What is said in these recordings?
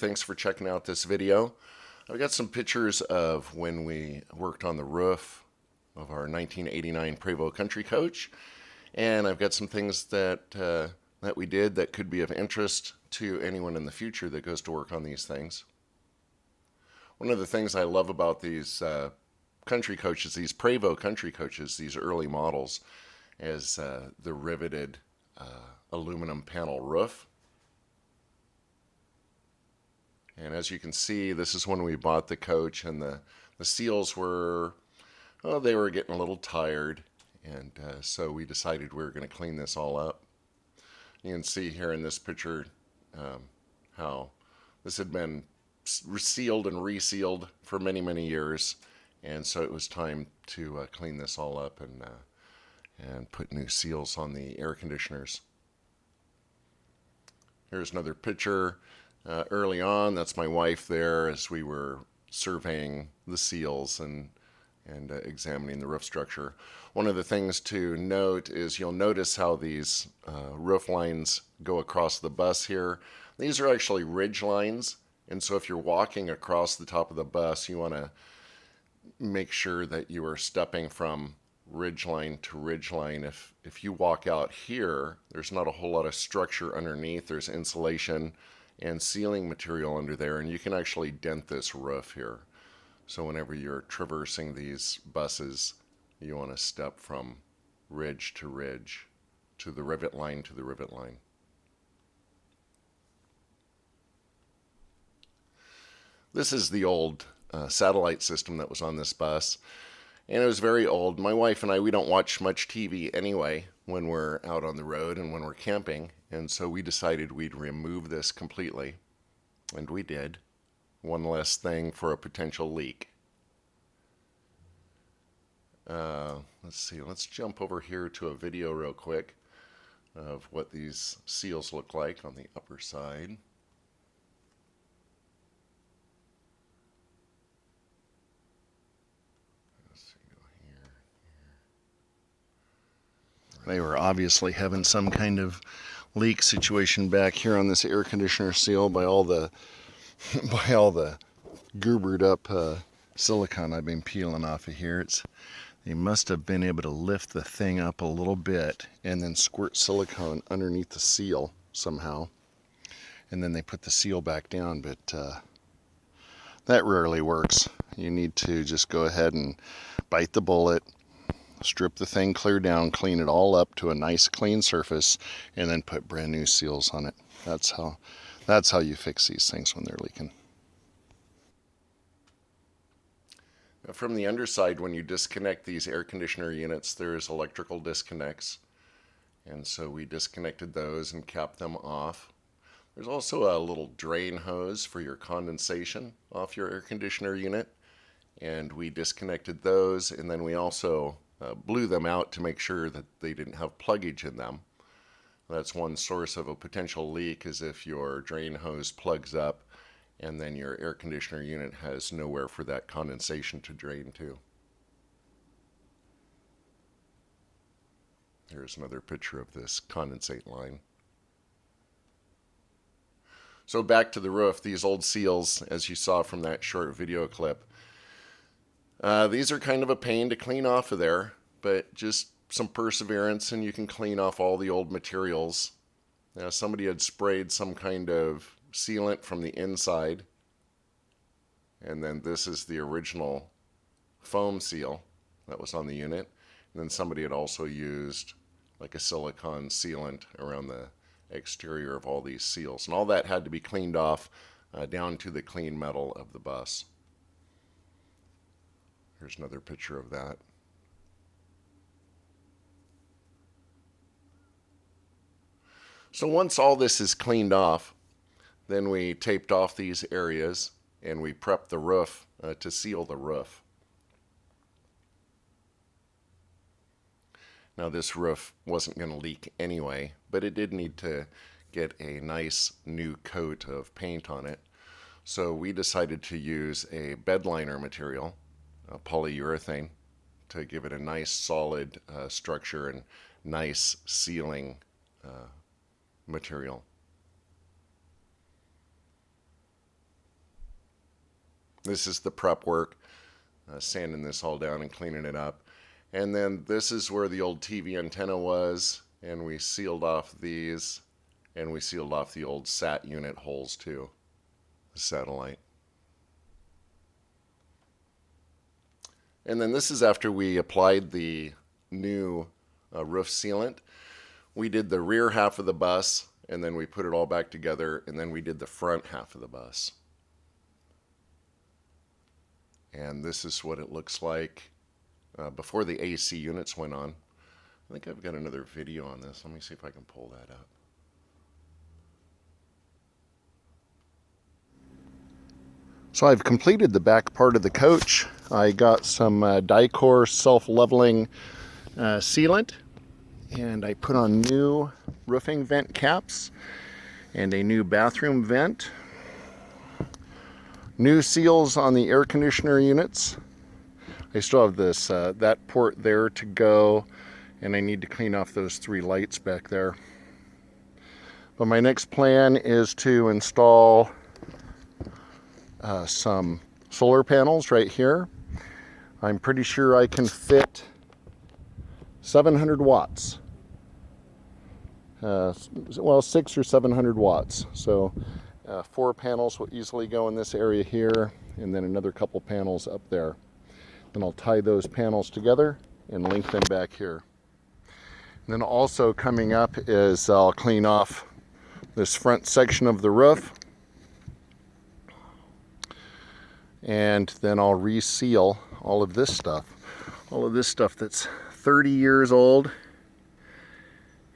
Thanks for checking out this video. I've got some pictures of when we worked on the roof of our 1989 Prevost Country Coach, and I've got some things that we did that could be of interest to anyone in the future that goes to work on these things. One of the things I love about these country coaches, these Prevost Country Coaches, these early models, is the riveted aluminum panel roof. And as you can see, this is when we bought the coach, and the seals were, well, they were getting a little tired, and so we decided we were going to clean this all up. You can see here in this picture how this had been sealed and resealed for many, many years, and so it was time to clean this all up and put new seals on the air conditioners. Here's another picture. Early on, that's my wife there as we were surveying the seals and examining the roof structure. One of the things to note is you'll notice how these roof lines go across the bus here. These are actually ridge lines, and so if you're walking across the top of the bus, you want to make sure that you are stepping from ridge line to ridge line. If you walk out here, there's not a whole lot of structure underneath. There's insulation and sealing material under there, and you can actually dent this roof here. So whenever you're traversing these buses, you want to step from ridge to ridge, to the rivet line to the rivet line. This is the old satellite system that was on this bus, and it was very old. My wife and I, we don't watch much TV anyway when we're out on the road and when we're camping, and so we decided we'd remove this completely, and we did. One less thing for a potential leak. Let's see, let's jump over here to a video real quick of what these seals look like on the upper side. They were obviously having some kind of leak situation back here on this air conditioner seal by all the goobered up silicone I've been peeling off of here. They must have been able to lift the thing up a little bit and then squirt silicone underneath the seal somehow, and then they put the seal back down, but that rarely works. You need to just go ahead and bite the bullet, strip the thing clear down, clean it all up to a nice clean surface, and then put brand new seals on it. That's how you fix these things when they're leaking. Now from the underside, when you disconnect these air conditioner units, there's electrical disconnects, and so we disconnected those and capped them off. There's also a little drain hose for your condensation off your air conditioner unit, and we disconnected those, and then we also blew them out to make sure that they didn't have pluggage in them. That's one source of a potential leak, is if your drain hose plugs up and then your air conditioner unit has nowhere for that condensation to drain to. Here's another picture of this condensate line. So back to the roof, these old seals, as you saw from that short video clip, these are kind of a pain to clean off of there, but just some perseverance and you can clean off all the old materials. Now, somebody had sprayed some kind of sealant from the inside, and then this is the original foam seal that was on the unit, and then somebody had also used like a silicone sealant around the exterior of all these seals, and all that had to be cleaned off down to the clean metal of the bus. Here's another picture of that. So once all this is cleaned off, then we taped off these areas and we prepped the roof to seal the roof. Now this roof wasn't going to leak anyway, but it did need to get a nice new coat of paint on it. So we decided to use a bed liner material, polyurethane, to give it a nice solid structure and nice sealing material. This is the prep work, sanding this all down and cleaning it up. And then this is where the old TV antenna was, and we sealed off these, and we sealed off the old sat unit holes too, the satellite. And then this is after we applied the new roof sealant. We did the rear half of the bus, and then we put it all back together, and then we did the front half of the bus. And this is what it looks like before the AC units went on. I think I've got another video on this. Let me see if I can pull that up. So I've completed the back part of the coach. I got some Dicor self-leveling sealant, and I put on new roofing vent caps and a new bathroom vent. New seals on the air conditioner units. I still have this that port there to go, and I need to clean off those 3 lights back there. But my next plan is to install some solar panels right here. I'm pretty sure I can fit 700 watts. Well, 600 or 700 watts. So 4 panels will easily go in this area here, and then another couple panels up there. Then I'll tie those panels together and link them back here. And then also coming up is I'll clean off this front section of the roof, and then I'll reseal all of this stuff. All of this stuff that's 30 years old.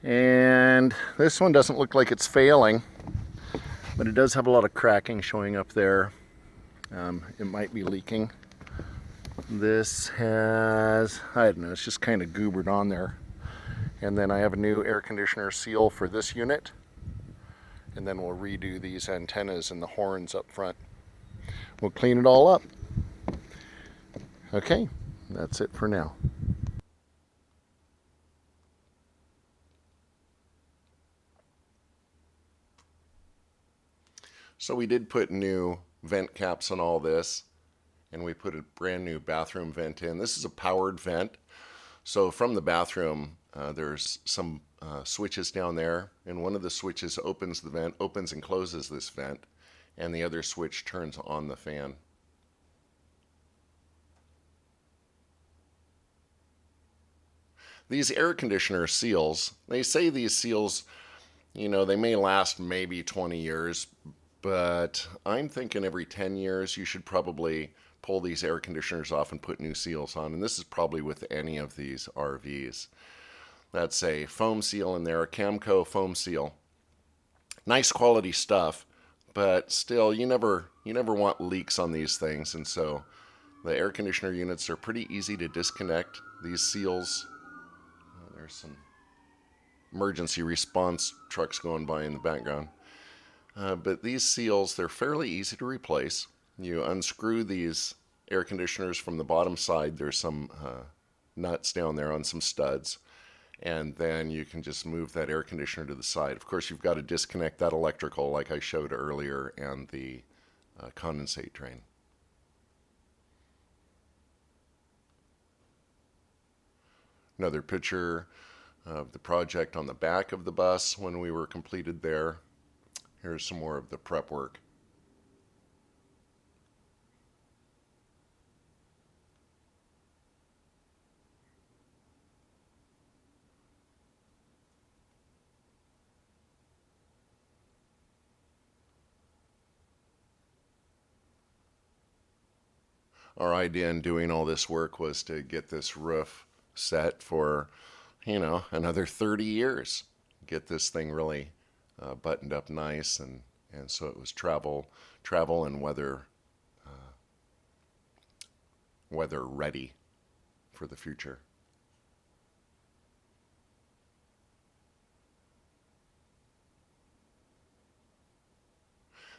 And this one doesn't look like it's failing, but it does have a lot of cracking showing up there. It might be leaking. This has, I don't know, it's just kind of goobered on there. And then I have a new air conditioner seal for this unit. And then we'll redo these antennas and the horns up front. We'll clean it all up. Okay, that's it for now. So we did put new vent caps on all this, and we put a brand new bathroom vent in. This is a powered vent. So from the bathroom, there's some switches down there, and one of the switches opens the vent, opens and closes this vent, and the other switch turns on the fan. These air conditioner seals, they say these seals, you know, they may last maybe 20 years, but I'm thinking every 10 years you should probably pull these air conditioners off and put new seals on. And this is probably with any of these RVs. That's a foam seal in there, a Camco foam seal. Nice quality stuff, but still you never want leaks on these things. And so the air conditioner units are pretty easy to disconnect. These seals, there's some emergency response trucks going by in the background. But these seals, they're fairly easy to replace. You unscrew these air conditioners from the bottom side. There's some nuts down there on some studs. And then you can just move that air conditioner to the side. Of course, you've got to disconnect that electrical like I showed earlier and the condensate drain. Another picture of the project on the back of the bus when we were completed there. Here's some more of the prep work. Our idea in doing all this work was to get this roof set for, you know, another 30 years. Get this thing really buttoned up nice, and so it was travel and weather ready for the future.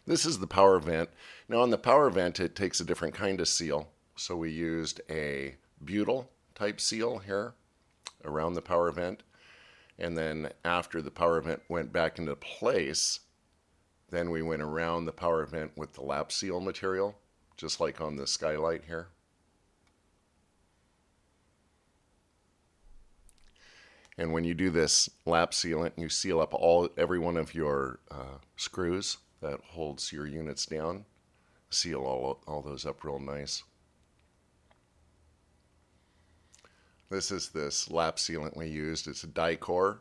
This is the power vent. Now on the power vent, it takes a different kind of seal. So we used a butyl type seal here around the power vent. And then after the power vent went back into place, then we went around the power vent with the lap seal material just like on the skylight here. And when you do this lap sealant, you seal up every one of your screws that holds your units down. Seal all those up real nice. This is this lap sealant we used. It's a Dicor.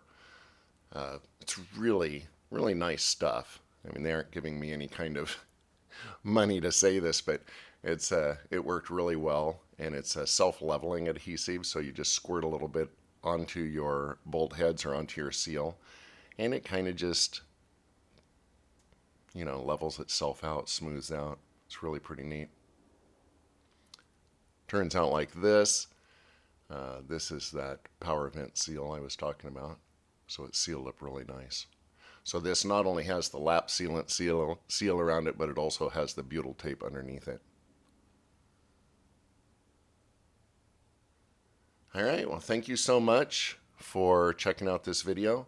It's really, really nice stuff. I mean, they aren't giving me any kind of money to say this, but it worked really well, and it's a self-leveling adhesive, so you just squirt a little bit onto your bolt heads or onto your seal, and it kind of just, levels itself out, smooths out. It's really pretty neat. Turns out like this. This is that power vent seal I was talking about, so it's sealed up really nice. So this not only has the lap sealant seal around it, but it also has the butyl tape underneath it. All right, well, thank you so much for checking out this video,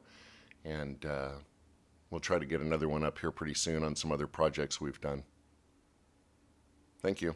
and we'll try to get another one up here pretty soon on some other projects we've done. Thank you.